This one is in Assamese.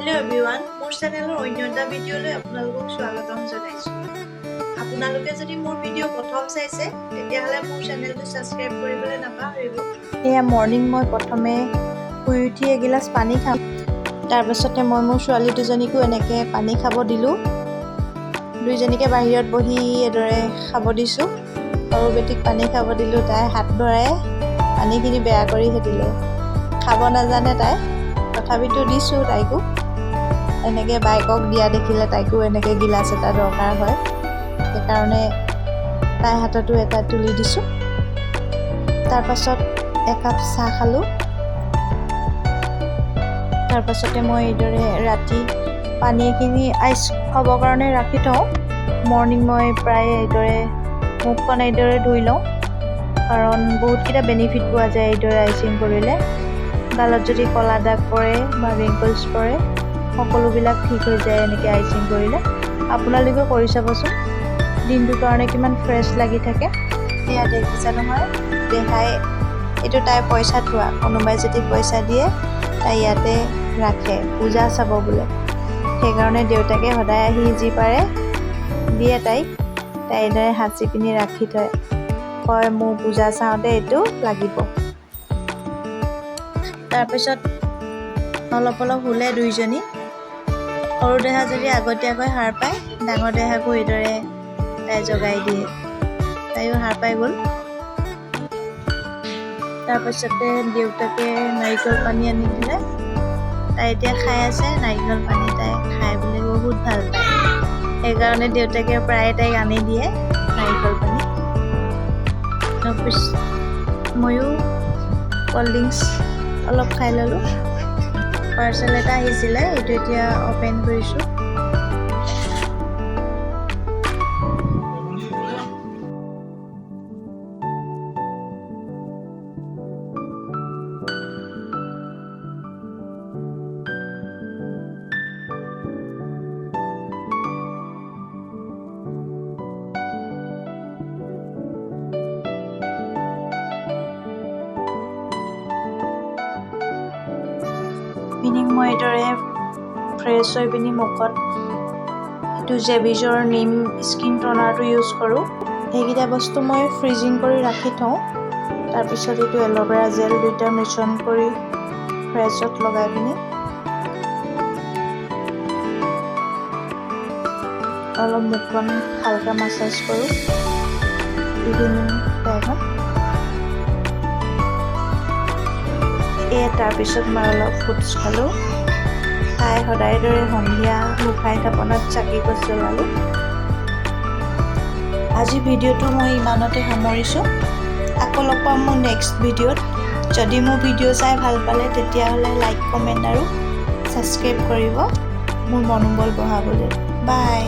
हेलो एवरीवन मोर चैनेলৰ অন্য এটা ভিডিঅ'লৈ আপোনালোকক স্বাগতম জনাইছো। আপোনালোকে যদি মোৰ ভিডিঅ' প্ৰথম চাইছে তেতিয়াহ'লে মোৰ চেনেলটো সাবস্ক্ৰাইব কৰিবলৈ নাপাহৰিব। এয়া মৰ্নিং মই প্ৰথমে শুই উঠি এগিলাচ পানী খাম। তাৰ পাছতে মই মোৰ ছোৱালী দুজনীকো এনেকৈ পানী খাব দিলোঁ। দুইজনীকে বাহিৰত বহি এদৰে খাব দিছোঁ। সৰু বেটিক পানী খাব দিলোঁ। তাই হাত ধৰাই পানীখিনি বেয়া কৰি দিলে। খাব নাজানে তাই, তথাপিতো দিছোঁ তাইকো। এনেকৈ বাইকক দিয়া দেখিলে তাইকো এনেকৈ গিলাচ এটা দৰকাৰ হয়, সেইকাৰণে তাইৰ হাততো এটা তুলি দিছোঁ। তাৰপাছত একাপ চাহ খালোঁ। তাৰপাছতে মই এইদৰে ৰাতি পানীখিনি আইচ হ'বৰ কাৰণে ৰাখি থওঁ। মৰ্নিং মই প্ৰায় এইদৰে মুখখন এইদৰে ধুই লওঁ, কাৰণ বহুতকেইটা বেনিফিট পোৱা যায় এইদৰে আইচিং কৰিলে। গালত যদি ক'লা দাগ পৰে বা ৰিংকলছ পৰে সকলোবিলাক ঠিক হৈ যায় এনেকৈ আইচিং কৰিলে। আপোনালোকেও কৰি চাবচোন, দিনটোৰ কাৰণে কিমান ফ্ৰেছ লাগি থাকে। এয়া দেখিছে নহয়, দেহাই এইটো তাইৰ পইচা থোৱা। কোনোবাই যদি পইচা দিয়ে তাই ইয়াতে ৰাখে, পূজা চাব বোলে। সেইকাৰণে দেউতাকে সদায় আহি যি পাৰে দিয়ে তাইক। তাই এইদৰে সাঁচি পিনি ৰাখি থয়, কয় মোৰ পূজা চাওঁতে এইটো লাগিব। তাৰপিছত অলপ অলপ শুলে দুইজনী। সৰু দেহা যদি আগতীয়াকৈ সাৰ পায়, ডাঙৰ দেহাকো এইদৰে তাই জগাই দিয়ে। তাইও সাৰ পাই গ'ল। তাৰপিছতে দেউতাকে নাৰিকল পানী আনি দিলে। তাই এতিয়া খাই আছে নাৰিকল পানী। তাই খাই বুলি বহুত ভাল পায়, সেইকাৰণে দেউতাকে প্ৰায় তাইক আনি দিয়ে নাৰিকল পানী। তাৰপিছত ময়ো ক'ল্ড ড্ৰিংকছ অলপ খাই ল'লোঁ। পাৰ্চেল এটা আহিছিলে, এইটো এতিয়া অ'পেন কৰিছোঁ। ইভিনিং মই এইদৰে ফ্ৰেছ হৈ পিনি মুখত এইটো জেবিজৰ নিম স্কিন টনাৰটো ইউজ কৰোঁ। সেইকেইটা বস্তু মই ফ্ৰিজিং কৰি ৰাখি থওঁ। তাৰপিছত এইটো এল'ভেৰা জেল দুইটা মিশ্ৰণ কৰি ফ্ৰেছত লগাই পিনি অলপ মুখখন হালকা মাছাজ কৰোঁ ইভিনিং টাইমত। তাৰপিছত মই অলপ ফুডছ খালোঁ। খাই সদায় দৰে সন্ধিয়া গোসাঁই থাপনাত চাকি গছ জ্বলালোঁ। আজি ভিডিঅ'টো মই ইমানতে সামৰিছোঁ। আকৌ লগ পাম মোৰ নেক্সট ভিডিঅ'ত। যদি মোৰ ভিডিঅ' চাই ভাল পালে তেতিয়াহ'লে লাইক কমেণ্ট আৰু ছাবস্ক্ৰাইব কৰিব মোৰ মনোবল বঢ়াবলৈ। বাই।